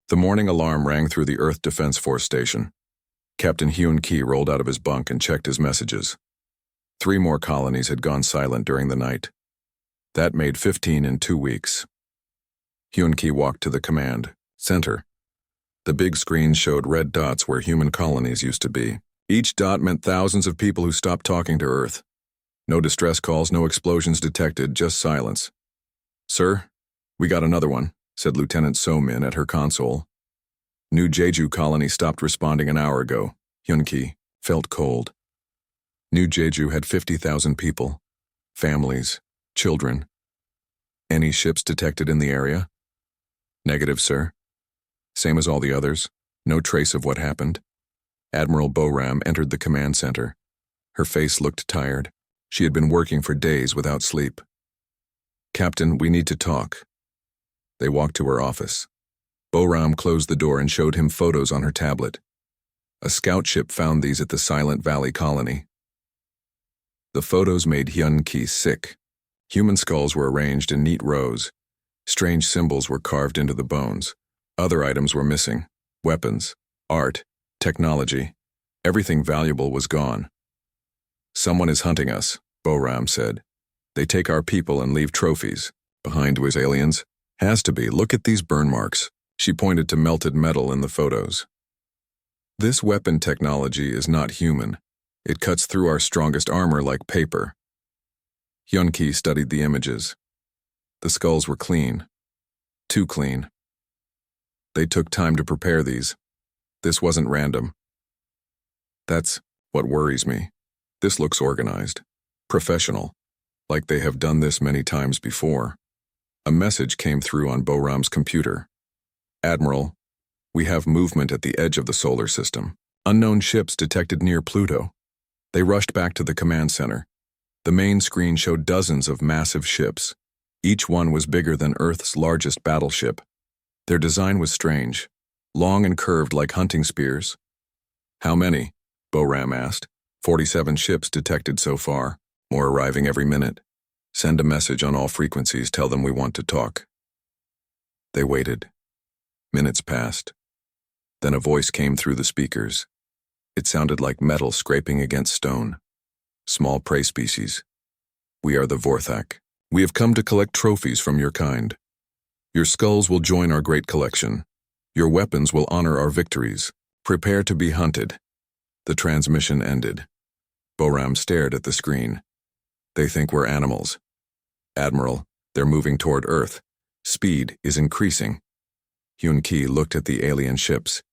The morning alarm rang through the Earth Defense Force station. Captain Hyun-Ki rolled out of his bunk and checked his messages. 3 more colonies had gone silent during the night. That made 15 in 2 weeks. Hyun-Ki walked to the command center. The big screen showed red dots where human colonies used to be. Each dot meant thousands of people who stopped talking to Earth. No distress calls, no explosions detected, just silence. "Sir, we got another one," said Lieutenant So-min at her console. "New Jeju colony stopped responding an hour ago." Hyun-Ki felt cold. New Jeju had 50,000 people, families, children. "Any ships detected in the area?" "Negative, sir. Same as all the others. No trace of what happened." Admiral Boram entered the command center. Her face looked tired. She had been working for days without sleep. "Captain, we need to talk." They walked to her office. Boram closed the door and showed him photos on her tablet. A scout ship found these at the Silent Valley colony. The photos made Hyun-Ki sick. Human skulls were arranged in neat rows. Strange symbols were carved into the bones. Other items were missing. Weapons, art, technology. Everything valuable was gone. "Someone is hunting us," Boram said. "They take our people and leave trophies. Behind was aliens. Has to be. Look at these burn marks." She pointed to melted metal in the photos. "This weapon technology is not human. It cuts through our strongest armor like paper." Hyun-Ki studied the images. The skulls were clean. Too clean. They took time to prepare these. This wasn't random. "That's what worries me. This looks organized. Professional. Like they have done this many times before." A message came through on Boram's computer. "Admiral, we have movement at the edge of the solar system. Unknown ships detected near Pluto." They rushed back to the command center. The main screen showed dozens of massive ships. Each one was bigger than Earth's largest battleship. Their design was strange, long and curved like hunting spears. "How many?" Boram asked. 47 ships detected so far, more arriving every minute. "Send a message on all frequencies, tell them we want to talk." They waited. Minutes passed. Then a voice came through the speakers. It sounded like metal scraping against stone. "Small prey species. We are the Vorthak. We have come to collect trophies from your kind. Your skulls will join our great collection. Your weapons will honor our victories. Prepare to be hunted." The transmission ended. Boram stared at the screen. "They think we're animals. Admiral, they're moving toward Earth. Speed is increasing." Hyun-Ki looked at the alien ships.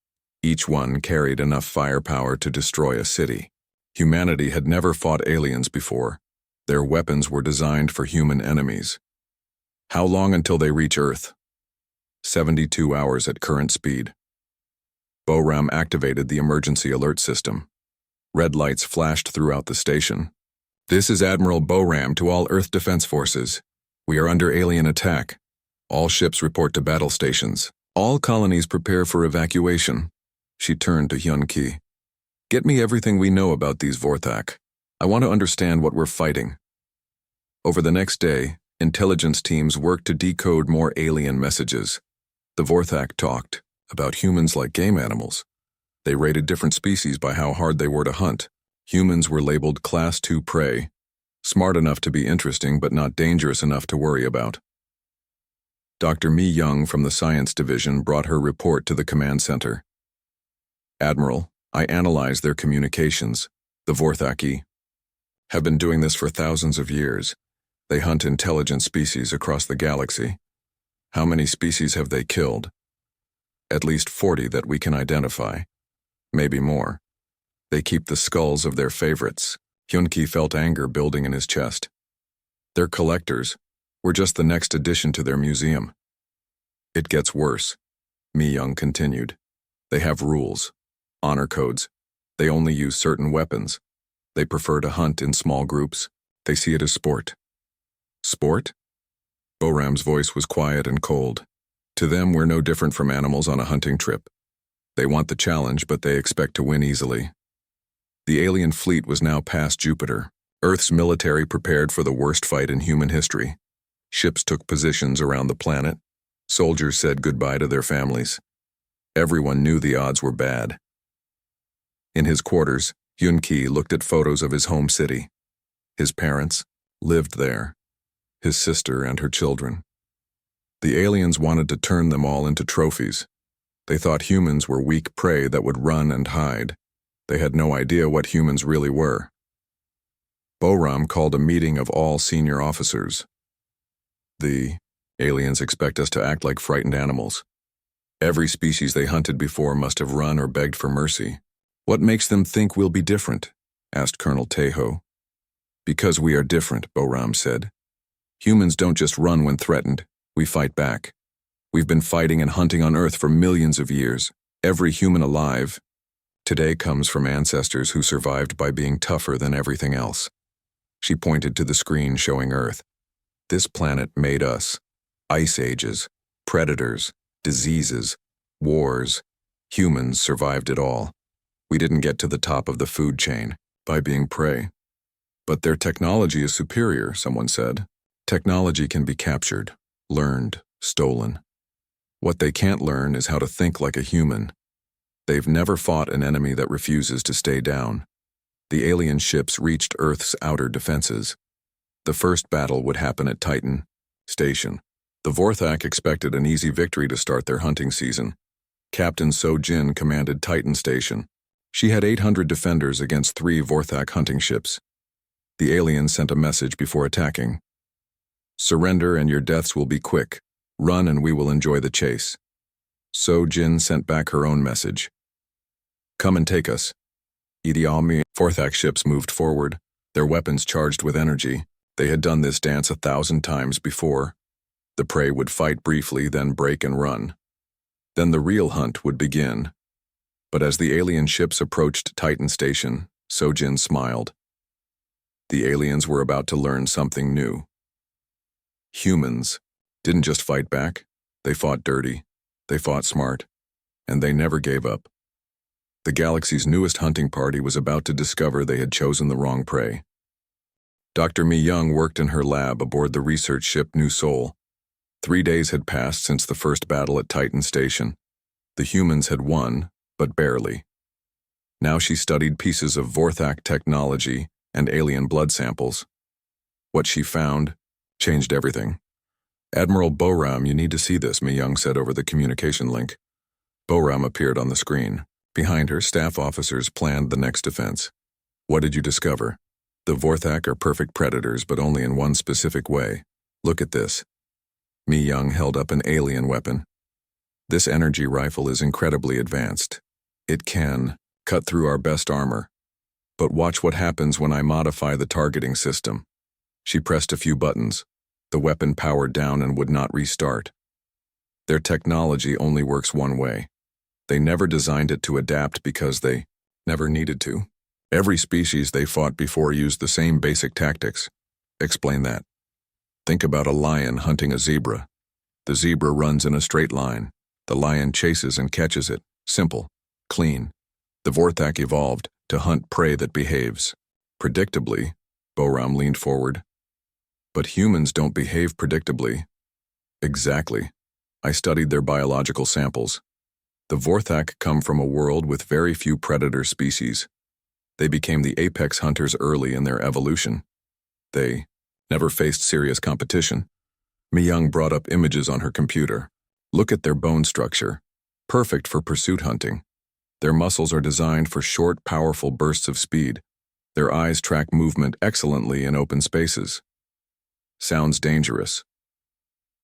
Each one carried enough firepower to destroy a city. Humanity had never fought aliens before. Their weapons were designed for human enemies. "How long until they reach Earth?" 72 hours at current speed. Boram activated the emergency alert system. Red lights flashed throughout the station. "This is Admiral Boram to all Earth Defense Forces. We are under alien attack. All ships report to battle stations. All colonies prepare for evacuation." She turned to Hyun-Ki. "Get me everything we know about these Vorthak. I want to understand what we're fighting." Over the next day, intelligence teams worked to decode more alien messages. The Vorthak talked about humans like game animals. They rated different species by how hard they were to hunt. Humans were labeled Class 2 prey, smart enough to be interesting but not dangerous enough to worry about. Dr. Mi Young from the Science Division brought her report to the command center. "Admiral, I analyzed their communications. The Vorthaki have been doing this for thousands of years. They hunt intelligent species across the galaxy. How many species have they killed?" "At least 40 that we can identify. Maybe more. They keep the skulls of their favorites." Hyun-Ki felt anger building in his chest. "They're collectors. We're just the next addition to their museum." "It gets worse," Mi Young continued. "They have rules, honor codes. They only use certain weapons. They prefer to hunt in small groups. They see it as sport." "Sport?" Boram's voice was quiet and cold. "To them, we're no different from animals on a hunting trip. They want the challenge, but they expect to win easily." The alien fleet was now past Jupiter. Earth's military prepared for the worst fight in human history. Ships took positions around the planet. Soldiers said goodbye to their families. Everyone knew the odds were bad. In his quarters, Hyun-ki looked at photos of his home city. His parents lived there, his sister and her children. The aliens wanted to turn them all into trophies. They thought humans were weak prey that would run and hide. They had no idea what humans really were. Boram called a meeting of all senior officers. The aliens expect us to act like frightened animals. Every species they hunted before must have run or begged for mercy. What makes them think we'll be different? Asked Colonel Taeho. Because we are different, Boram said. Humans don't just run when threatened, we fight back. We've been fighting and hunting on Earth for millions of years. Every human alive today comes from ancestors who survived by being tougher than everything else. She pointed to the screen showing Earth. This planet made us. Ice ages, predators, diseases, wars. Humans survived it all. We didn't get to the top of the food chain by being prey. But their technology is superior, someone said. Technology can be captured, learned, stolen. What they can't learn is how to think like a human. They've never fought an enemy that refuses to stay down. The alien ships reached Earth's outer defenses. The first battle would happen at Titan Station. The Vorthak expected an easy victory to start their hunting season. Captain So-jin commanded Titan Station. She had 800 defenders against 3 Vorthak hunting ships. The aliens sent a message before attacking. Surrender and your deaths will be quick. Run and we will enjoy the chase. So-jin sent back her own message. Come and take us. Idealmi Vorthak ships moved forward, their weapons charged with energy. They had done this dance 1,000 times before. The prey would fight briefly, then break and run. Then the real hunt would begin. But as the alien ships approached Titan Station, So-jin smiled. The aliens were about to learn something new. Humans didn't just fight back, they fought dirty, they fought smart, and they never gave up. The galaxy's newest hunting party was about to discover they had chosen the wrong prey. Dr. Mi-young worked in her lab aboard the research ship New Seoul. 3 days had passed since the first battle at Titan Station. The humans had won, but barely. Now she studied pieces of Vorthak technology and alien blood samples. What she found changed everything. Admiral Boram, you need to see this, Mi-young said over the communication link. Boram appeared on the screen. Behind her, staff officers planned the next defense. What did you discover? The Vorthak are perfect predators, but only in one specific way. Look at this. Mi-young held up an alien weapon. This energy rifle is incredibly advanced. It can cut through our best armor. But watch what happens when I modify the targeting system. She pressed a few buttons. The weapon powered down and would not restart. Their technology only works one way. They never designed it to adapt because they never needed to. Every species they fought before used the same basic tactics. Explain that. Think about a lion hunting a zebra. The zebra runs in a straight line. The lion chases and catches it. Simple. Clean. The Vorthak evolved to hunt prey that behaves. Predictably, Boram leaned forward. But humans don't behave predictably. Exactly. I studied their biological samples. The Vorthak come from a world with very few predator species. They became the apex hunters early in their evolution. They never faced serious competition. Mi-young brought up images on her computer. Look at their bone structure. Perfect for pursuit hunting. Their muscles are designed for short, powerful bursts of speed. Their eyes track movement excellently in open spaces. Sounds dangerous.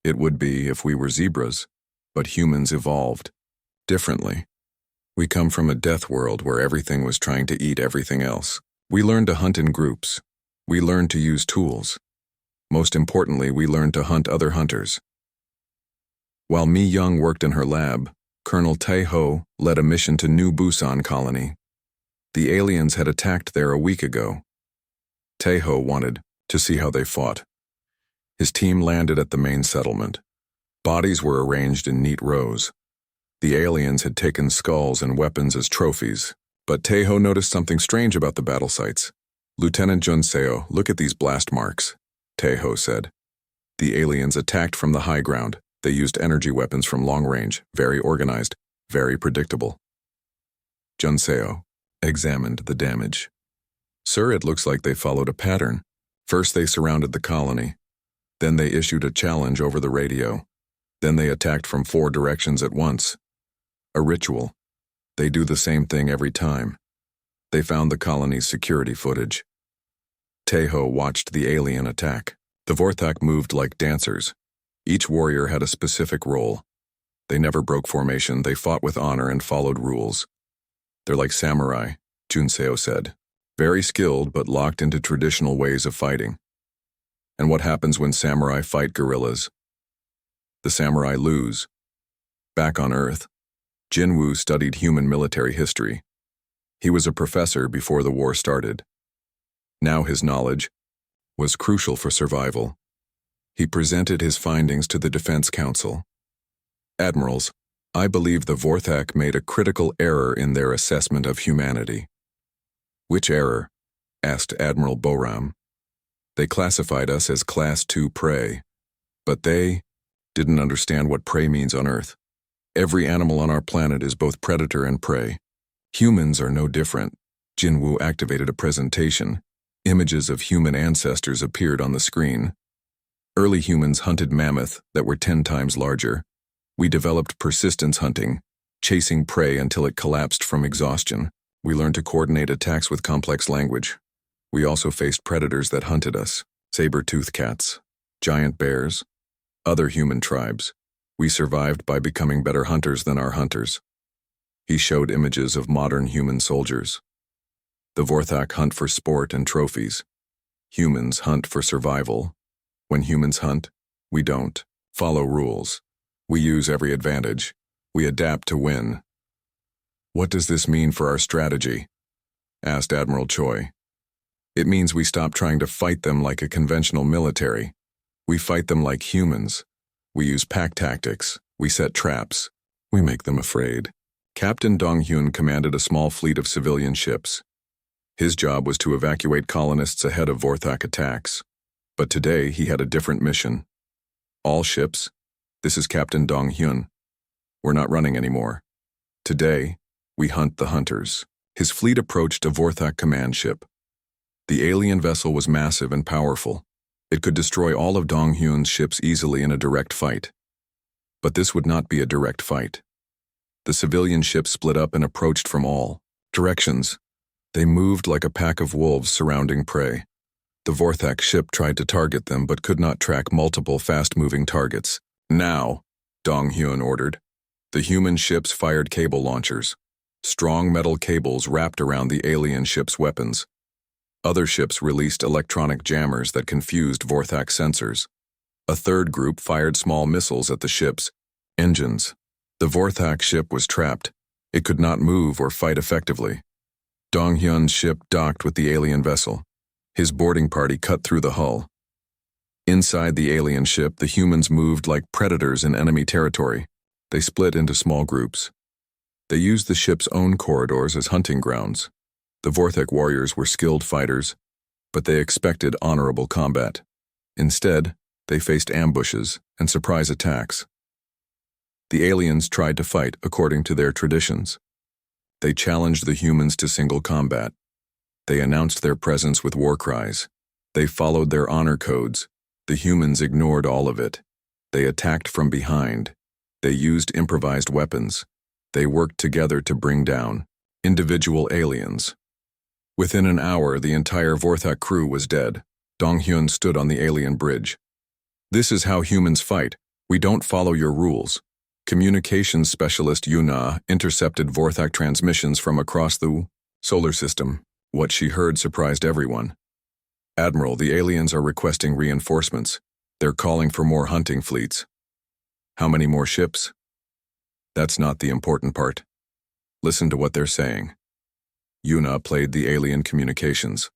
It would be if we were zebras, but humans evolved differently. We come from a death world where everything was trying to eat everything else. We learned to hunt in groups. We learned to use tools. Most importantly, we learned to hunt other hunters. While Mi-young worked in her lab, Colonel Taeho led a mission to New Busan Colony. The aliens had attacked there a week ago. Taeho wanted to see how they fought. His team landed at the main settlement. Bodies were arranged in neat rows. The aliens had taken skulls and weapons as trophies, but Taeho noticed something strange about the battle sites. Lieutenant Junseo, look at these blast marks, Taeho said. The aliens attacked from the high ground. They used energy weapons from long range, very organized, Very predictable. Junseo examined the damage. Sir, it looks like they followed a pattern. First they surrounded the colony. Then they issued a challenge over the radio. Then they attacked from 4 directions at once. A ritual. They do the same thing every time. They found the colony's security footage. Teho watched the alien attack. The Vorthak moved like dancers. Each warrior had a specific role. They never broke formation, they fought with honor and followed rules. They're like samurai, Junseo said. Very skilled but locked into traditional ways of fighting. And what happens when samurai fight guerrillas? The samurai lose. Back on Earth, Jinwoo studied human military history. He was a professor before the war started. Now his knowledge was crucial for survival. He presented his findings to the Defense Council. Admirals, I believe the Vorthak made a critical error in their assessment of humanity. Which error? Asked Admiral Boram. They classified us as Class 2 prey, but they didn't understand what prey means on Earth. Every animal on our planet is both predator and prey. Humans are no different. Jinwoo activated a presentation. Images of human ancestors appeared on the screen. Early humans hunted mammoth that were 10 times larger. We developed persistence hunting, chasing prey until it collapsed from exhaustion. We learned to coordinate attacks with complex language. We also faced predators that hunted us, saber-toothed cats, giant bears, other human tribes. We survived by becoming better hunters than our hunters. He showed images of modern human soldiers. The Vorthak hunt for sport and trophies. Humans hunt for survival. When humans hunt, we don't follow rules. We use every advantage. We adapt to win. What does this mean for our strategy? Asked Admiral Choi. It means we stop trying to fight them like a conventional military. We fight them like humans. We use pack tactics. We set traps. We make them afraid. Captain Dong-hyun commanded a small fleet of civilian ships. His job was to evacuate colonists ahead of Vorthak attacks. But today he had a different mission. All ships, this is Captain Dong-hyun. We're not running anymore. Today, we hunt the hunters. His fleet approached a Vorthak command ship. The alien vessel was massive and powerful. It could destroy all of Dong-hyun's ships easily in a direct fight. But this would not be a direct fight. The civilian ships split up and approached from all directions. They moved like a pack of wolves surrounding prey. The Vorthak ship tried to target them but could not track multiple fast-moving targets. Now, Dong-hyun ordered. The human ships fired cable launchers. Strong metal cables wrapped around the alien ship's weapons. Other ships released electronic jammers that confused Vorthak sensors. A third group fired small missiles at the ship's engines. The Vorthak ship was trapped. It could not move or fight effectively. Dong-hyun's ship docked with the alien vessel. His boarding party cut through the hull. Inside the alien ship, the humans moved like predators in enemy territory. They split into small groups. They used the ship's own corridors as hunting grounds. The Vorthak warriors were skilled fighters, but they expected honorable combat. Instead, they faced ambushes and surprise attacks. The aliens tried to fight according to their traditions. They challenged the humans to single combat. They announced their presence with war cries. They followed their honor codes. The humans ignored all of it. They attacked from behind. They used improvised weapons. They worked together to bring down individual aliens. Within an hour, the entire Vorthak crew was dead. Dong-hyun stood on the alien bridge. This is how humans fight. We don't follow your rules. Communications specialist Yuna intercepted Vorthak transmissions from across the solar system. What she heard surprised everyone. Admiral, the aliens are requesting reinforcements. They're calling for more hunting fleets. How many more ships? That's not the important part. Listen to what they're saying. Yuna played the alien communications.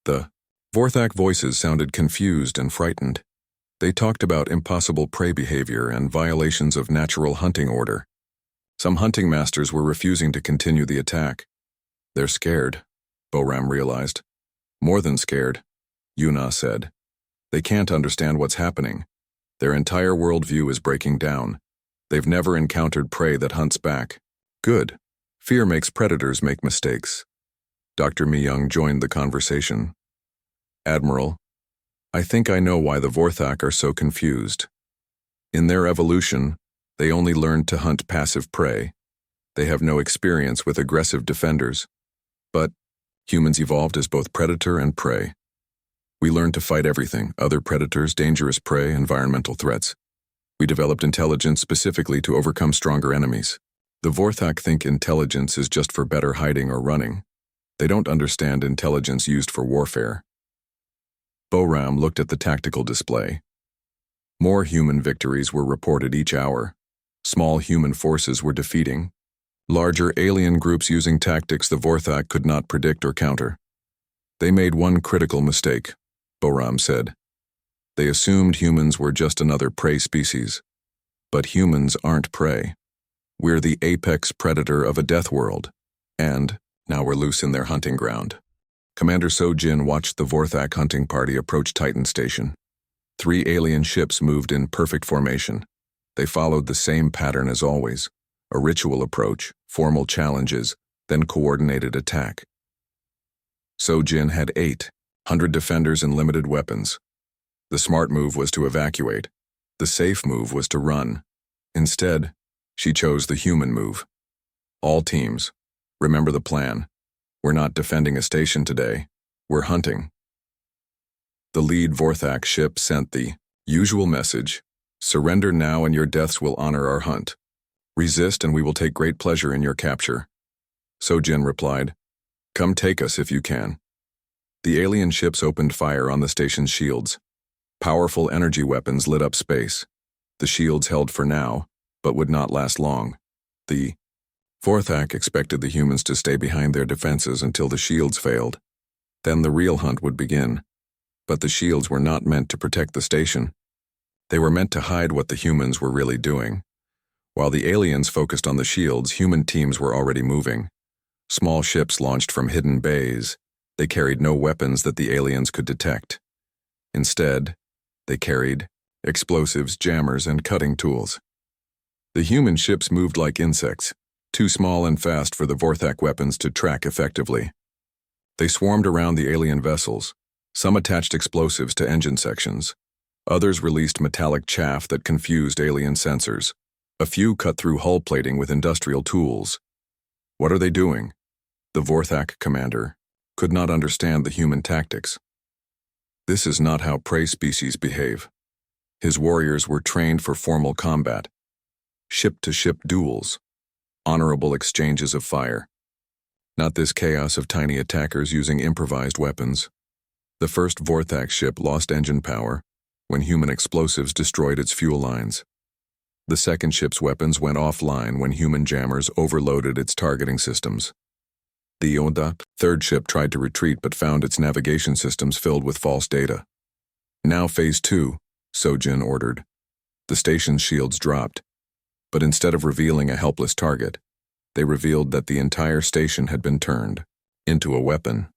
The Vorthak voices sounded confused and frightened. They talked about impossible prey behavior and violations of natural hunting order. Some hunting masters were refusing to continue the attack. They're scared, Boram realized. More than scared, Yuna said. They can't understand what's happening. Their entire worldview is breaking down. They've never encountered prey that hunts back. Good. Fear makes predators make mistakes. Dr. Mi-young joined the conversation. Admiral, I think I know why the Vorthak are so confused. In their evolution, they only learned to hunt passive prey. They have no experience with aggressive defenders. But humans evolved as both predator and prey. We learned to fight everything: other predators, dangerous prey, environmental threats. We developed intelligence specifically to overcome stronger enemies. The Vorthak think intelligence is just for better hiding or running. They don't understand intelligence used for warfare. Boram looked at the tactical display. More human victories were reported each hour. Small human forces were defeating larger alien groups using tactics the Vorthak could not predict or counter. They made one critical mistake, Boram said. They assumed humans were just another prey species. But humans aren't prey. We're the apex predator of a death world. And now we're loose in their hunting ground. Commander So-jin watched the Vorthak hunting party approach Titan Station. 3 alien ships moved in perfect formation. They followed the same pattern as always: a ritual approach, formal challenges, then coordinated attack. So-jin had 800 defenders and limited weapons. The smart move was to evacuate. The safe move was to run. Instead, she chose the human move. All teams, remember the plan. We're not defending a station today. We're hunting. The lead Vorthak ship sent the usual message: surrender now and your deaths will honor our hunt. Resist and we will take great pleasure in your capture. So-jin replied, come take us if you can. The alien ships opened fire on the station's shields. Powerful energy weapons lit up space. The shields held for now, but would not last long. The Vorthak expected the humans to stay behind their defenses until the shields failed. Then the real hunt would begin. But the shields were not meant to protect the station. They were meant to hide what the humans were really doing. While the aliens focused on the shields, human teams were already moving. Small ships launched from hidden bays. They carried no weapons that the aliens could detect. Instead, they carried explosives, jammers, and cutting tools. The human ships moved like insects, too small and fast for the Vorthak weapons to track effectively. They swarmed around the alien vessels. Some attached explosives to engine sections. Others released metallic chaff that confused alien sensors. A few cut through hull plating with industrial tools. What are they doing? The Vorthak commander could not understand the human tactics. This is not how prey species behave. His warriors were trained for formal combat. Ship-to-ship duels. Honorable exchanges of fire. Not this chaos of tiny attackers using improvised weapons. The first Vorthak ship lost engine power when human explosives destroyed its fuel lines. The second ship's weapons went offline when human jammers overloaded its targeting systems. The third ship tried to retreat but found its navigation systems filled with false data. Now Phase 2, So-jin ordered. The station's shields dropped, but instead of revealing a helpless target, they revealed that the entire station had been turned into a weapon.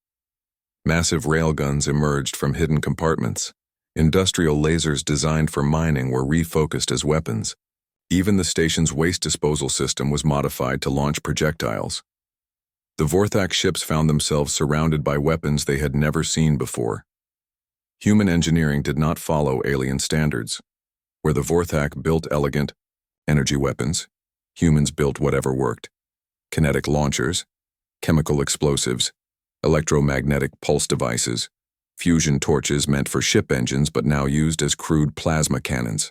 Massive railguns emerged from hidden compartments. Industrial lasers designed for mining were refocused as weapons. Even the station's waste disposal system was modified to launch projectiles. The Vorthak ships found themselves surrounded by weapons they had never seen before. Human engineering did not follow alien standards. Where the Vorthak built elegant energy weapons, humans built whatever worked. Kinetic launchers, chemical explosives, electromagnetic pulse devices, fusion torches meant for ship engines but now used as crude plasma cannons.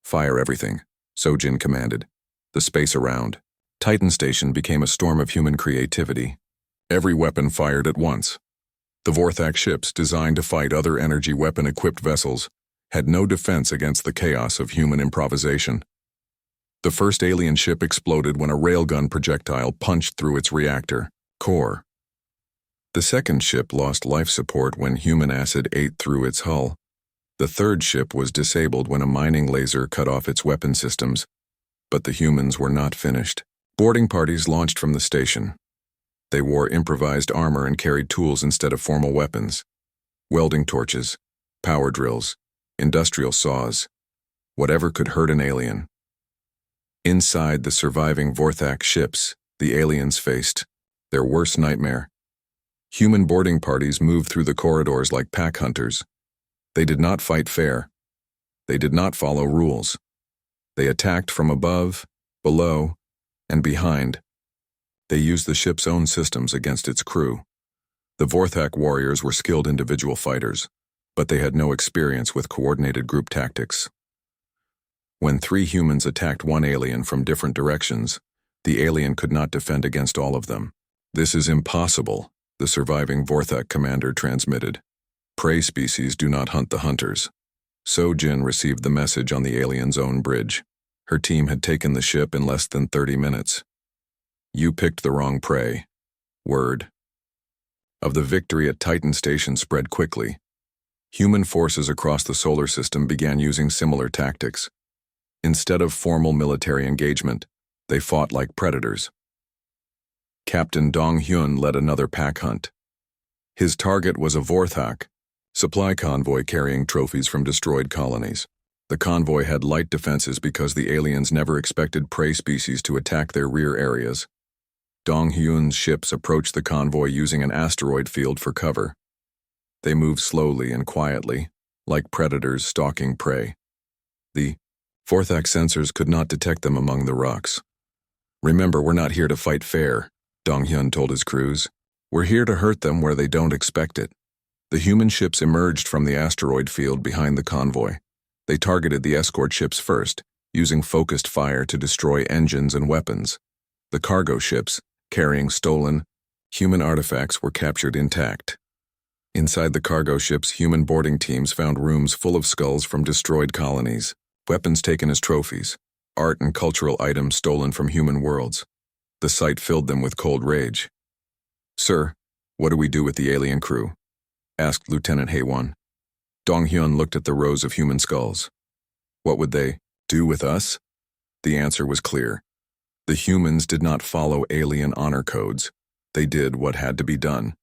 Fire everything, So-jin commanded. The space around Titan Station became a storm of human creativity. Every weapon fired at once. The Vorthak ships, designed to fight other energy weapon-equipped vessels, had no defense against the chaos of human improvisation. The first alien ship exploded when a railgun projectile punched through its reactor core. The second ship lost life support when human acid ate through its hull. The third ship was disabled when a mining laser cut off its weapon systems, but the humans were not finished. Boarding parties launched from the station. They wore improvised armor and carried tools instead of formal weapons. Welding torches, power drills, industrial saws, whatever could hurt an alien. Inside the surviving Vorthak ships, the aliens faced their worst nightmare. Human boarding parties moved through the corridors like pack hunters. They did not fight fair. They did not follow rules. They attacked from above, below, and behind. They used the ship's own systems against its crew. The Vorthak warriors were skilled individual fighters, but they had no experience with coordinated group tactics. When 3 humans attacked one alien from different directions, the alien could not defend against all of them. "This is impossible," the surviving Vorthak commander transmitted. "Prey species do not hunt the hunters." So-Jin received the message on the alien's own bridge. Her team had taken the ship in less than 30 minutes. "You picked the wrong prey." Word of the victory at Titan Station spread quickly. Human forces across the solar system began using similar tactics. Instead of formal military engagement, they fought like predators. Captain Dong-hyun led another pack hunt. His target was a Vorthak supply convoy carrying trophies from destroyed colonies. The convoy had light defenses because the aliens never expected prey species to attack their rear areas. Dong-hyun's ships approached the convoy using an asteroid field for cover. They moved slowly and quietly, like predators stalking prey. The Vorthak sensors could not detect them among the rocks. "Remember, we're not here to fight fair," Dong-hyun told his crews. "We're here to hurt them where they don't expect it." The human ships emerged from the asteroid field behind the convoy. They targeted the escort ships first, using focused fire to destroy engines and weapons. The cargo ships, carrying stolen human artifacts, were captured intact. Inside the cargo ships, human boarding teams found rooms full of skulls from destroyed colonies, weapons taken as trophies, art and cultural items stolen from human worlds. The sight filled them with cold rage. "Sir, what do we do with the alien crew?" asked Lieutenant Haewon. Dong-hyun looked at the rows of human skulls. "What would they do with us?" The answer was clear. The humans did not follow alien honor codes. They did what had to be done.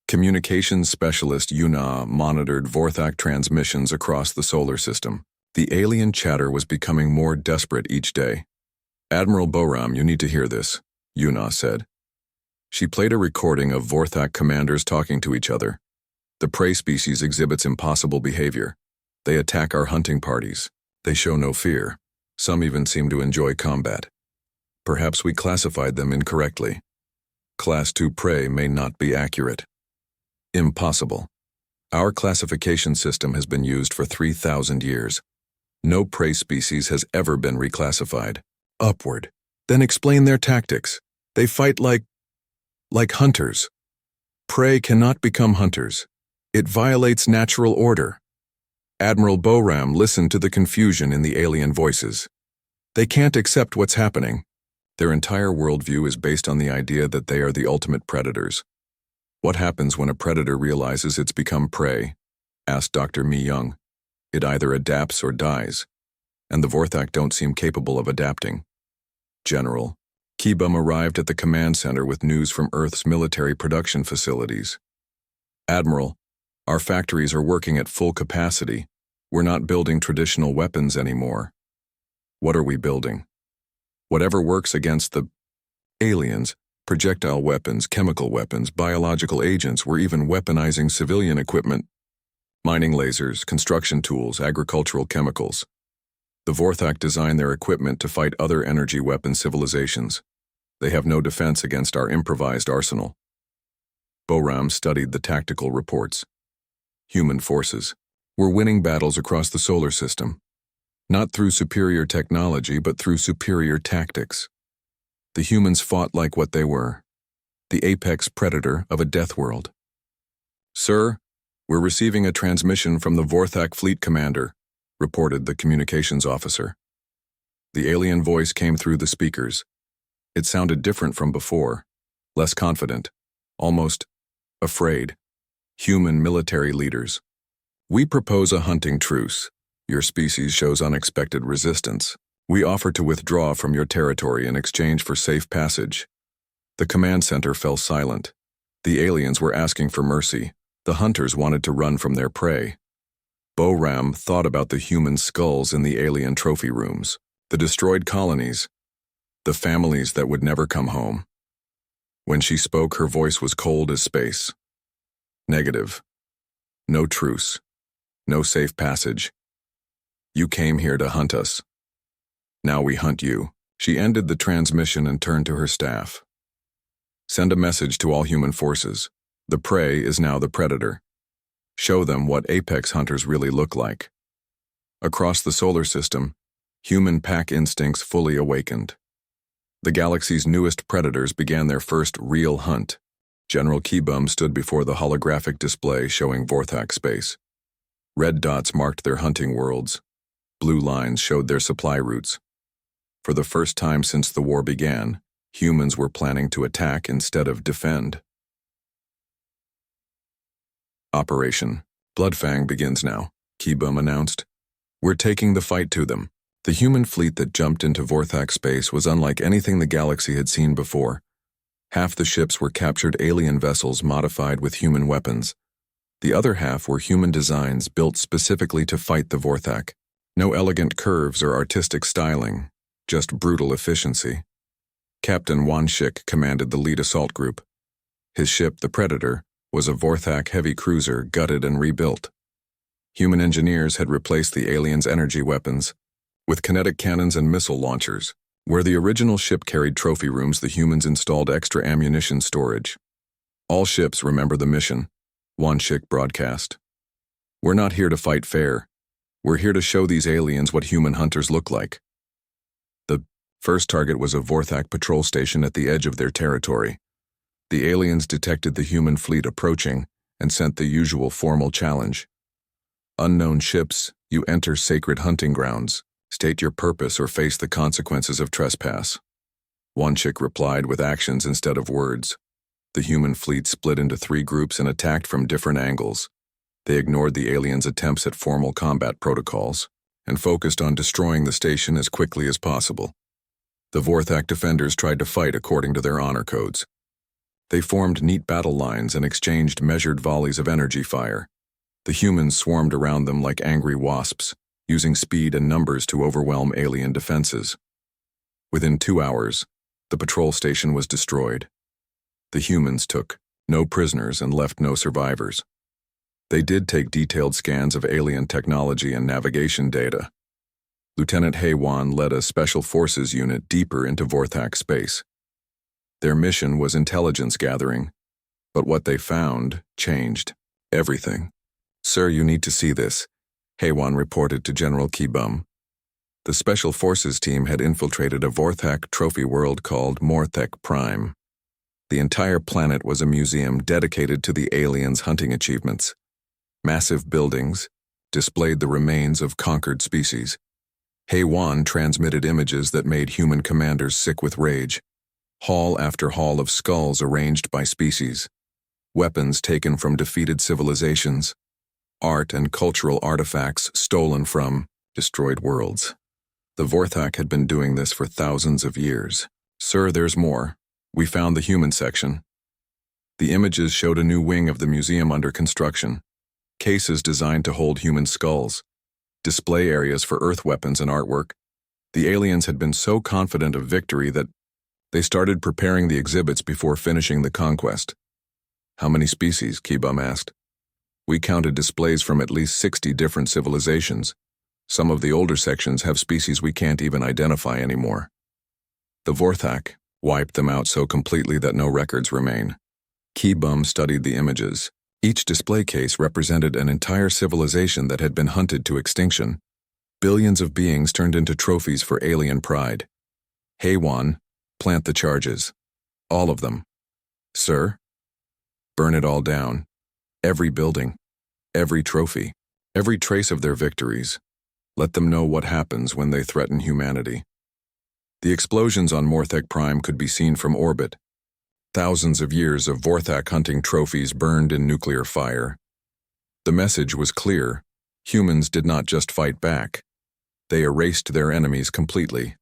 Communications specialist Yuna monitored Vorthak transmissions across the solar system. The alien chatter was becoming more desperate each day. "Admiral Boram, you need to hear this," Yuna said. She played a recording of Vorthak commanders talking to each other. "The prey species exhibits impossible behavior. They attack our hunting parties. They show no fear. Some even seem to enjoy combat. Perhaps we classified them incorrectly. Class 2 prey may not be accurate." "Impossible. Our classification system has been used for 3,000 years. No prey species has ever been reclassified." "Upward. Then explain their tactics. They fight like hunters. Prey cannot become hunters. It violates natural order." Admiral Boram listened to the confusion in the alien voices. "They can't accept what's happening. Their entire worldview is based on the idea that they are the ultimate predators." "What happens when a predator realizes it's become prey?" asked Dr. Mi-young. "It either adapts or dies, and the Vorthak don't seem capable of adapting." "General, Kibum arrived at the command center with news from Earth's military production facilities." "Admiral, our factories are working at full capacity. We're not building traditional weapons anymore." "What are we building?" "Whatever works against the aliens, projectile weapons, chemical weapons, biological agents. We're even weaponizing civilian equipment. Mining lasers, construction tools, agricultural chemicals. The Vorthak design their equipment to fight other energy weapon civilizations. They have no defense against our improvised arsenal." Boram studied the tactical reports. "Human forces. We're winning battles across the solar system. Not through superior technology, but through superior tactics. The humans fought like what they were, the apex predator of a death world." "Sir, we're receiving a transmission from the Vorthak fleet commander," reported the communications officer. The alien voice came through the speakers. It sounded different from before, less confident, almost afraid. "Human military leaders. We propose a hunting truce. Your species shows unexpected resistance. We offer to withdraw from your territory in exchange for safe passage." The command center fell silent. The aliens were asking for mercy. The hunters wanted to run from their prey. Boram thought about the human skulls in the alien trophy rooms. The destroyed colonies, the families that would never come home. When she spoke, her voice was cold as space. Negative. No truce. No safe passage. You came here to hunt us. Now we hunt you. She ended the transmission and turned to her staff. Send a message to all human forces. The prey is now the predator. Show them what apex hunters really look like. Across the solar system, human pack instincts fully awakened. The galaxy's newest predators began their first real hunt. General Keybum stood before the holographic display showing Vorthak space. Red dots marked their hunting worlds. Blue lines showed their supply routes. For the first time since the war began, humans were planning to attack instead of defend. Operation Bloodfang begins now, Keybum announced. We're taking the fight to them. The human fleet that jumped into Vorthak space was unlike anything the galaxy had seen before. Half the ships were captured alien vessels modified with human weapons. The other half were human designs built specifically to fight the Vorthak. No elegant curves or artistic styling, just brutal efficiency. Captain Wanshik commanded the lead assault group. His ship, the Predator, was a Vorthak heavy cruiser gutted and rebuilt. Human engineers had replaced the aliens' energy weapons with kinetic cannons and missile launchers. Where the original ship carried trophy rooms, the humans installed extra ammunition storage. All ships remember the mission, Wanshik broadcast. We're not here to fight fair. We're here to show these aliens what human hunters look like. The first target was a Vorthak patrol station at the edge of their territory. The aliens detected the human fleet approaching and sent the usual formal challenge. Unknown ships, you enter sacred hunting grounds. State your purpose or face the consequences of trespass. Wanshik replied with actions instead of words. The human fleet split into 3 groups and attacked from different angles. They ignored the aliens' attempts at formal combat protocols and focused on destroying the station as quickly as possible. The Vorthak defenders tried to fight according to their honor codes. They formed neat battle lines and exchanged measured volleys of energy fire. The humans swarmed around them like angry wasps, using speed and numbers to overwhelm alien defenses. Within 2 hours, the patrol station was destroyed. The humans took no prisoners and left no survivors. They did take detailed scans of alien technology and navigation data. Lieutenant Haywan led a special forces unit deeper into Vorthak space. Their mission was intelligence gathering, but what they found changed everything. Sir, you need to see this, Haywan reported to General Keybum. The Special Forces team had infiltrated a Vorthak trophy world called Morthek Prime. The entire planet was a museum dedicated to the aliens' hunting achievements. Massive buildings displayed the remains of conquered species. Haywan transmitted images that made human commanders sick with rage. Hall after hall of skulls arranged by species. Weapons taken from defeated civilizations. Art and cultural artifacts stolen from destroyed worlds. The Vorthak had been doing this for thousands of years. Sir, there's more. We found the human section. The images showed a new wing of the museum under construction. Cases designed to hold human skulls. Display areas for Earth weapons and artwork. The aliens had been so confident of victory that they started preparing the exhibits before finishing the conquest. How many species? Keybum asked. We counted displays from at least 60 different civilizations. Some of the older sections have species we can't even identify anymore. The Vorthak wiped them out so completely that no records remain. Keybum studied the images. Each display case represented an entire civilization that had been hunted to extinction. Billions of beings turned into trophies for alien pride. Haywan, plant the charges. All of them. Sir? Burn it all down. Every building. Every trophy. Every trace of their victories. Let them know what happens when they threaten humanity. The explosions on Morthek Prime could be seen from orbit. Thousands of years of Vorthak hunting trophies burned in nuclear fire. The message was clear. Humans did not just fight back. They erased their enemies completely.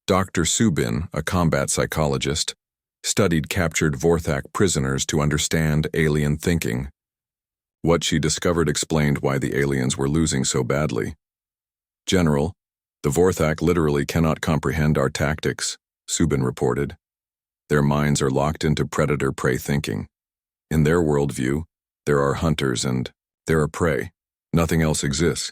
Dr. Subin, a combat psychologist, studied captured Vorthak prisoners to understand alien thinking. What she discovered explained why the aliens were losing so badly. General, The Vorthak literally cannot comprehend our tactics, Subin reported. Their minds are locked into predator-prey thinking. In their worldview, there are hunters and there are prey. Nothing else exists.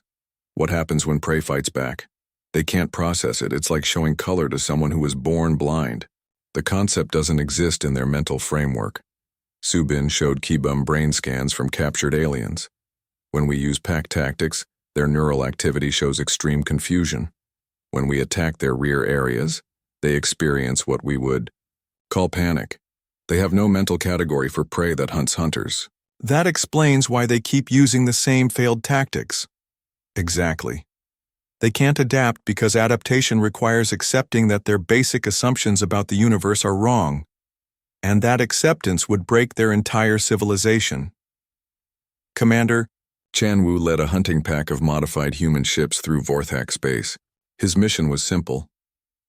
What happens when prey fights back? They can't process it. It's like showing color to someone who was born blind. The concept doesn't exist in their mental framework. Subin showed Kibum brain scans from captured aliens. When we use pack tactics, their neural activity shows extreme confusion. When we attack their rear areas, they experience what we would call panic. They have no mental category for prey that hunts hunters. That explains why they keep using the same failed tactics. Exactly. They can't adapt because adaptation requires accepting that their basic assumptions about the universe are wrong, and that acceptance would break their entire civilization. Commander, Chan Wu led a hunting pack of modified human ships through Vorthak space. His mission was simple: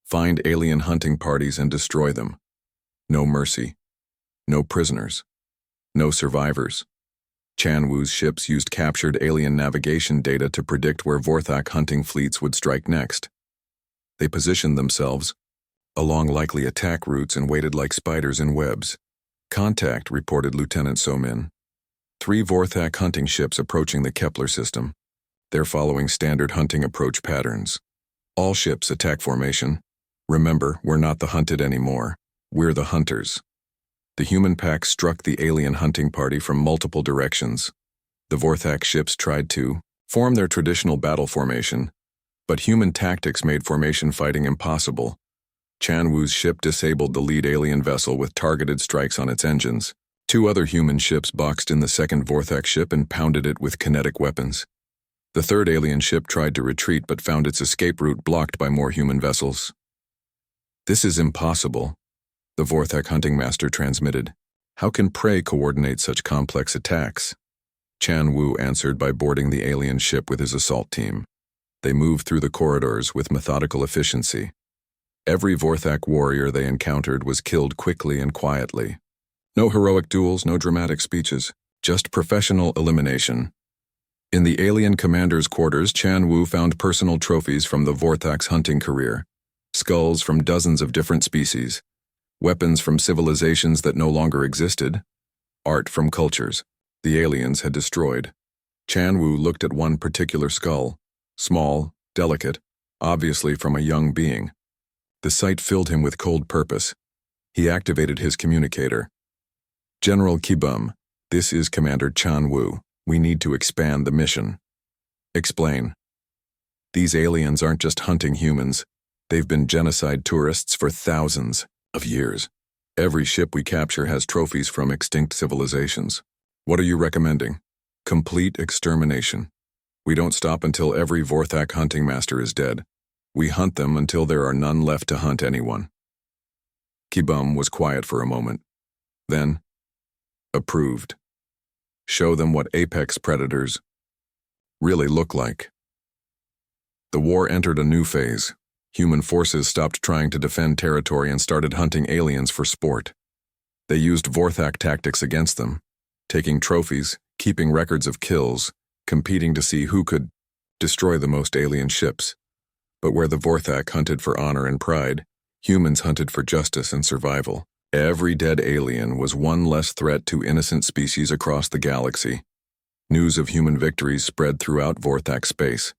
find alien hunting parties and destroy them. No mercy. No prisoners. No survivors. Chan Wu's ships used captured alien navigation data to predict where Vorthak hunting fleets would strike next. They positioned themselves along likely attack routes and waited like spiders in webs. Contact, reported Lieutenant Somin. 3 Vorthak hunting ships approaching the Kepler system. They're following standard hunting approach patterns. All ships attack formation. Remember, we're not the hunted anymore. We're the hunters. The human pack struck the alien hunting party from multiple directions. The Vorthak ships tried to form their traditional battle formation, but human tactics made formation fighting impossible. Chan Wu's ship disabled the lead alien vessel with targeted strikes on its engines. 2 other human ships boxed in the second Vorthak ship and pounded it with kinetic weapons. The 3rd alien ship tried to retreat but found its escape route blocked by more human vessels. This is impossible, the Vorthak hunting master transmitted. How can prey coordinate such complex attacks? Chan Wu answered by boarding the alien ship with his assault team. They moved through the corridors with methodical efficiency. Every Vorthak warrior they encountered was killed quickly and quietly. No heroic duels, no dramatic speeches, just professional elimination. In the alien commander's quarters, Chan Wu found personal trophies from the Vorthak's hunting career. Skulls from dozens of different species. Weapons from civilizations that no longer existed. Art from cultures the aliens had destroyed. Chan Wu looked at one particular skull. Small, delicate, obviously from a young being. The sight filled him with cold purpose. He activated his communicator. General Kibum, this is Commander Chan Wu. We need to expand the mission. Explain. These aliens aren't just hunting humans. They've been genocide tourists for thousands of years. Every ship we capture has trophies from extinct civilizations. What are you recommending? Complete extermination. We don't stop until every Vorthak hunting master is dead. We hunt them until there are none left to hunt anyone. Kibum was quiet for a moment. Then, approved. Show them what apex predators really look like. The war entered a new phase. Human forces stopped trying to defend territory and started hunting aliens for sport. They used Vorthak tactics against them, taking trophies, keeping records of kills, competing to see who could destroy the most alien ships. But where the Vorthak hunted for honor and pride, humans hunted for justice and survival. Every dead alien was one less threat to innocent species across the galaxy. News of human victories spread throughout Vorthak space.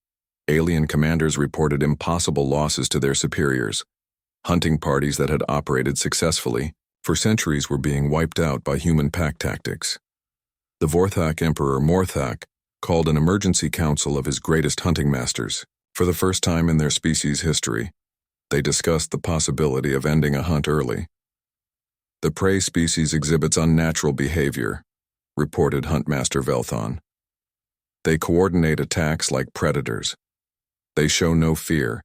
Alien commanders reported impossible losses to their superiors. Hunting parties that had operated successfully for centuries were being wiped out by human pack tactics. The Vorthak Emperor Morthak called an emergency council of his greatest hunting masters. For the first time in their species' history, they discussed the possibility of ending a hunt early. The prey species exhibits unnatural behavior, reported Huntmaster Velthon. They coordinate attacks like predators. They show no fear.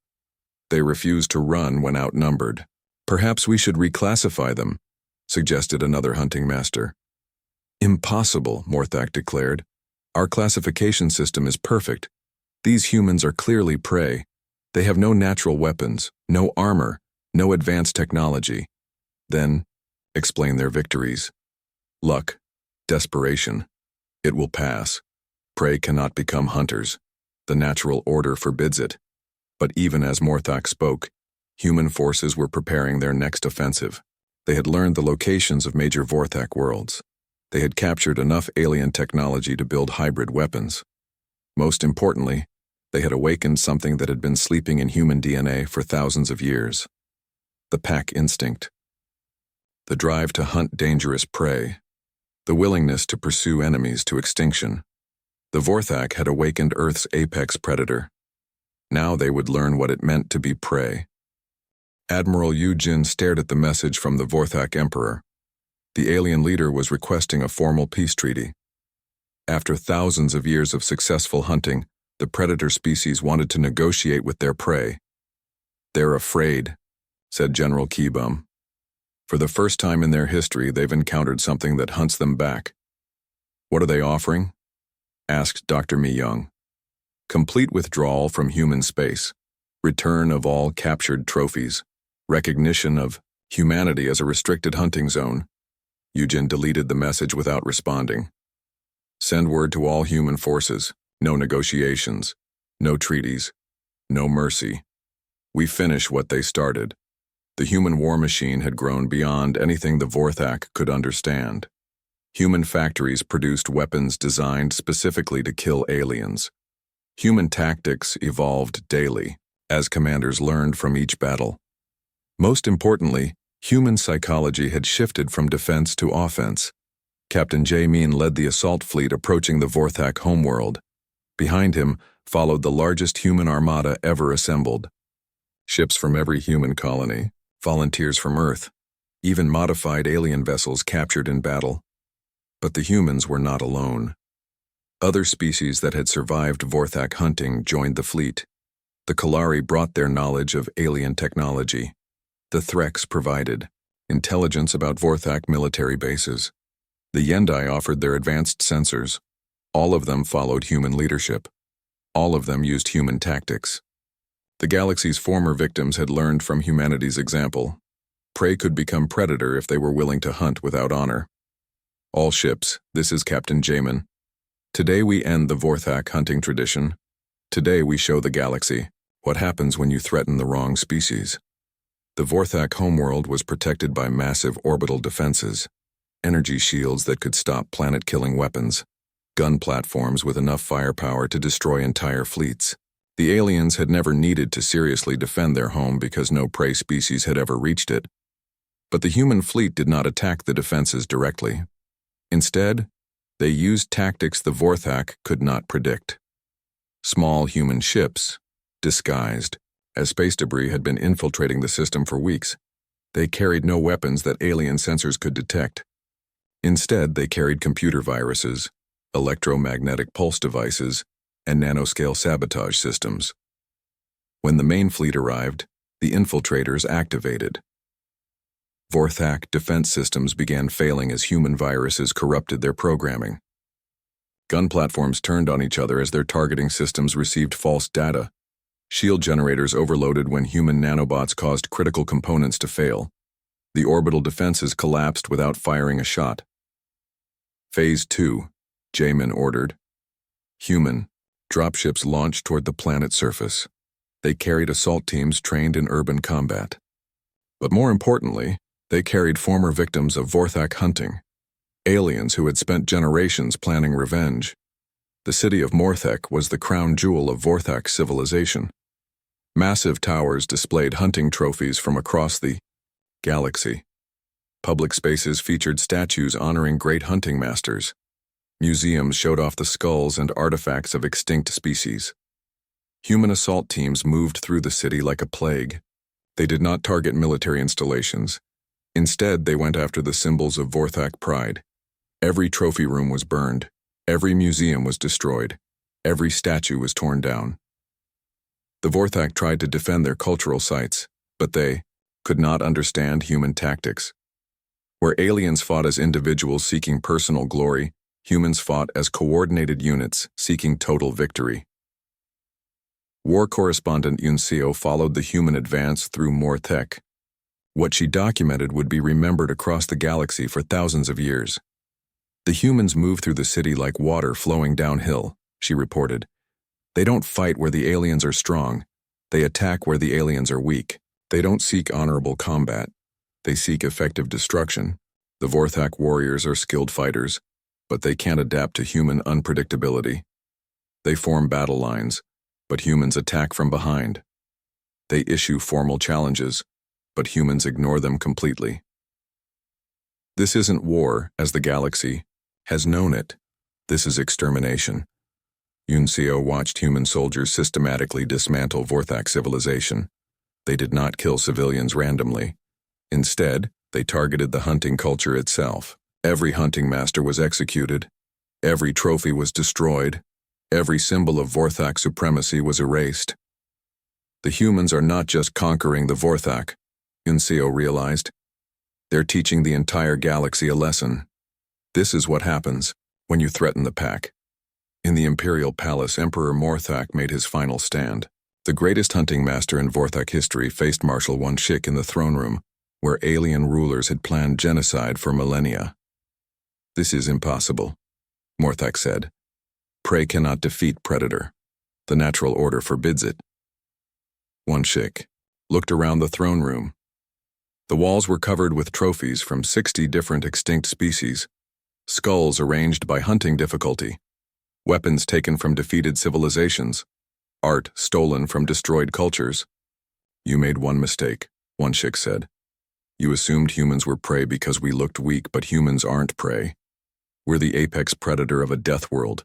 They refuse to run when outnumbered. Perhaps we should reclassify them, suggested another hunting master. Impossible, Morthak declared. Our classification system is perfect. These humans are clearly prey. They have no natural weapons, no armor, no advanced technology. Then, explain their victories. Luck, desperation. It will pass. Prey cannot become hunters. The natural order forbids it. But even as Morthak spoke, human forces were preparing their next offensive. They had learned the locations of major Vorthak worlds. They had captured enough alien technology to build hybrid weapons. Most importantly, they had awakened something that had been sleeping in human DNA for thousands of years. The pack instinct. The drive to hunt dangerous prey. The willingness to pursue enemies to extinction. The Vorthak had awakened Earth's apex predator. Now they would learn what it meant to be prey. Admiral Yu Jin stared at the message from the Vorthak Emperor. The alien leader was requesting a formal peace treaty. After thousands of years of successful hunting, the predator species wanted to negotiate with their prey. "They're afraid," said General Keebum. "For the first time in their history, they've encountered something that hunts them back." "What are they offering?" asked Dr. Mi Young. "Complete withdrawal from human space, return of all captured trophies, recognition of humanity as a restricted hunting zone." Yujin deleted the message without responding. "Send word to all human forces. No negotiations. No treaties. No mercy. We finish what they started." The human war machine had grown beyond anything the Vorthak could understand. Human factories produced weapons designed specifically to kill aliens. Human tactics evolved daily, as commanders learned from each battle. Most importantly, human psychology had shifted from defense to offense. Captain Jae-min led the assault fleet approaching the Vorthak homeworld. Behind him followed the largest human armada ever assembled. Ships from every human colony, volunteers from Earth, even modified alien vessels captured in battle. But the humans were not alone. Other species that had survived Vorthak hunting joined the fleet. The Kalari brought their knowledge of alien technology. The Threks provided intelligence about Vorthak military bases. The Yendai offered their advanced sensors. All of them followed human leadership. All of them used human tactics. The galaxy's former victims had learned from humanity's example. Prey could become predator if they were willing to hunt without honor. "All ships, this is Captain Jaemin. Today we end the Vorthak hunting tradition. Today we show the galaxy what happens when you threaten the wrong species." The Vorthak homeworld was protected by massive orbital defenses, energy shields that could stop planet-killing weapons, gun platforms with enough firepower to destroy entire fleets. The aliens had never needed to seriously defend their home because no prey species had ever reached it. But the human fleet did not attack the defenses directly. Instead, they used tactics the Vorthak could not predict. Small human ships, disguised, as space debris had been infiltrating the system for weeks. They carried no weapons that alien sensors could detect. Instead, they carried computer viruses, electromagnetic pulse devices, and nanoscale sabotage systems. When the main fleet arrived, the infiltrators activated. Vorthak defense systems began failing as human viruses corrupted their programming. Gun platforms turned on each other as their targeting systems received false data. Shield generators overloaded when human nanobots caused critical components to fail. The orbital defenses collapsed without firing a shot. Phase 2, Jaemin ordered. Human, dropships launched toward the planet's surface. They carried assault teams trained in urban combat. But more importantly, they carried former victims of Vorthak hunting, aliens who had spent generations planning revenge. The city of Morthek was the crown jewel of Vorthak civilization. Massive towers displayed hunting trophies from across the galaxy. Public spaces featured statues honoring great hunting masters. Museums showed off the skulls and artifacts of extinct species. Human assault teams moved through the city like a plague. They did not target military installations. Instead, they went after the symbols of Vorthak pride. Every trophy room was burned. Every museum was destroyed. Every statue was torn down. The Vorthak tried to defend their cultural sites, but they could not understand human tactics. Where aliens fought as individuals seeking personal glory, humans fought as coordinated units seeking total victory. War correspondent Yun Seo followed the human advance through Morthek. What she documented would be remembered across the galaxy for thousands of years. "The humans move through the city like water flowing downhill," she reported. "They don't fight where the aliens are strong. They attack where the aliens are weak. They don't seek honorable combat. They seek effective destruction. The Vorthak warriors are skilled fighters, but they can't adapt to human unpredictability. They form battle lines, but humans attack from behind. They issue formal challenges, but humans ignore them completely. This isn't war, as the galaxy has known it. This is extermination. Yunseo watched human soldiers systematically dismantle Vorthak civilization. They did not kill civilians randomly. Instead, they targeted the hunting culture itself. Every hunting master was executed. Every trophy was destroyed. Every symbol of Vorthak supremacy was erased. The humans are not just conquering the Vorthak, Yunseo realized. They're teaching the entire galaxy a lesson. This is what happens when you threaten the pack. In the Imperial Palace, Emperor Morthak made his final stand. The greatest hunting master in Vorthak history faced Marshal Wunshik in the throne room, where alien rulers had planned genocide for millennia. "This is impossible," Morthak said. "Prey cannot defeat predator. The natural order forbids it." Wunshik looked around the throne room. The walls were covered with trophies from 60 different extinct species, skulls arranged by hunting difficulty, weapons taken from defeated civilizations, art stolen from destroyed cultures. "You made one mistake," Wunshik said. "You assumed humans were prey because we looked weak, but humans aren't prey. We're the apex predator of a death world.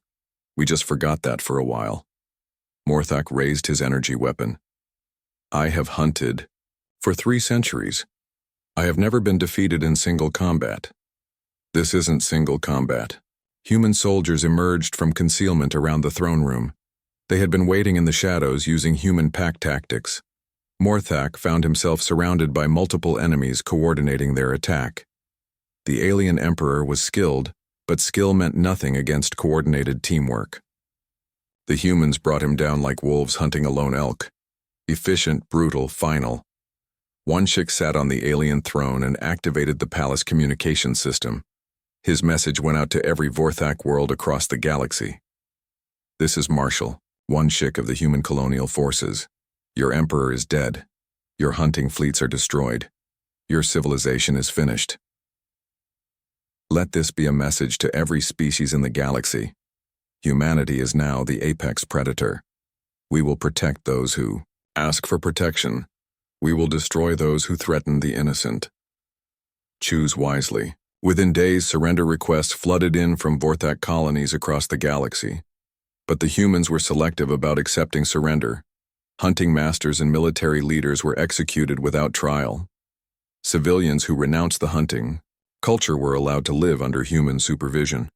We just forgot that for a while." Morthak raised his energy weapon. "I have hunted for 3 centuries. I have never been defeated in single combat." "This isn't single combat." Human soldiers emerged from concealment around the throne room. They had been waiting in the shadows using human pack tactics. Morthak found himself surrounded by multiple enemies coordinating their attack. The alien emperor was skilled, but skill meant nothing against coordinated teamwork. The humans brought him down like wolves hunting a lone elk. Efficient, brutal, final. Wunshik sat on the alien throne and activated the palace communication system. His message went out to every Vorthak world across the galaxy. "This is Marshal Wunshik of the human colonial forces. Your emperor is dead. Your hunting fleets are destroyed. Your civilization is finished. Let this be a message to every species in the galaxy. Humanity is now the apex predator. We will protect those who ask for protection. We will destroy those who threaten the innocent. Choose wisely." Within days, surrender requests flooded in from Vorthak colonies across the galaxy. But the humans were selective about accepting surrender. Hunting masters and military leaders were executed without trial. Civilians who renounced the hunting culture were allowed to live under human supervision.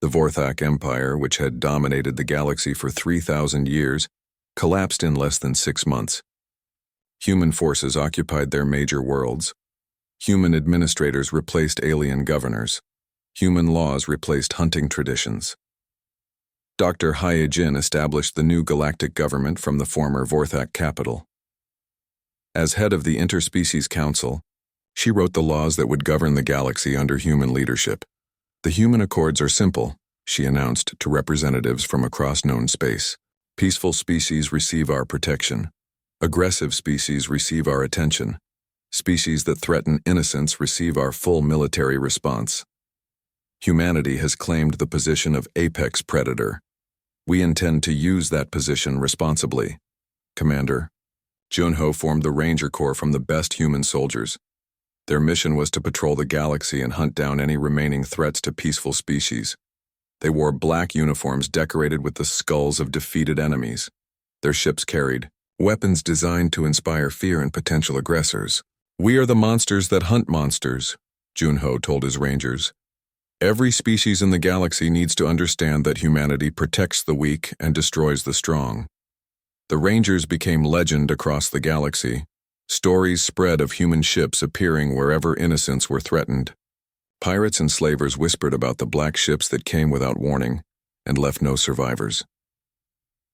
The Vorthak Empire, which had dominated the galaxy for 3,000 years, collapsed in less than 6 months. Human forces occupied their major worlds. Human administrators replaced alien governors. Human laws replaced hunting traditions. Dr. Hyejin established the new galactic government from the former Vorthak capital. As head of the Interspecies Council, she wrote the laws that would govern the galaxy under human leadership. "The human accords are simple," she announced to representatives from across known space. "Peaceful species receive our protection. Aggressive species receive our attention. Species that threaten innocence receive our full military response. Humanity has claimed the position of apex predator. We intend to use that position responsibly. Commander." Junho formed the Ranger Corps from the best human soldiers. Their mission was to patrol the galaxy and hunt down any remaining threats to peaceful species. They wore black uniforms decorated with the skulls of defeated enemies. Their ships carried weapons designed to inspire fear in potential aggressors. "We are the monsters that hunt monsters," Junho told his Rangers. "Every species in the galaxy needs to understand that humanity protects the weak and destroys the strong." The Rangers became legend across the galaxy. Stories spread of human ships appearing wherever innocents were threatened. Pirates and slavers whispered about the black ships that came without warning and left no survivors.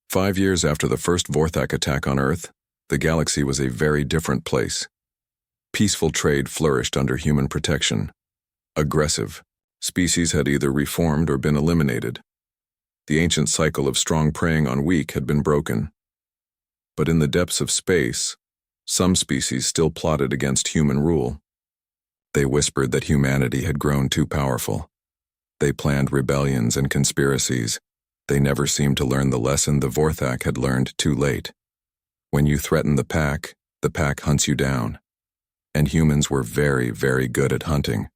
5 years after the first Vorthak attack on Earth, the galaxy was a very different place. Peaceful trade flourished under human protection. Aggressive species had either reformed or been eliminated. The ancient cycle of strong preying on weak had been broken. But in the depths of space, some species still plotted against human rule. They whispered that humanity had grown too powerful. They planned rebellions and conspiracies. They never seemed to learn the lesson the Vorthak had learned too late. When you threaten the pack hunts you down. And humans were very, very good at hunting.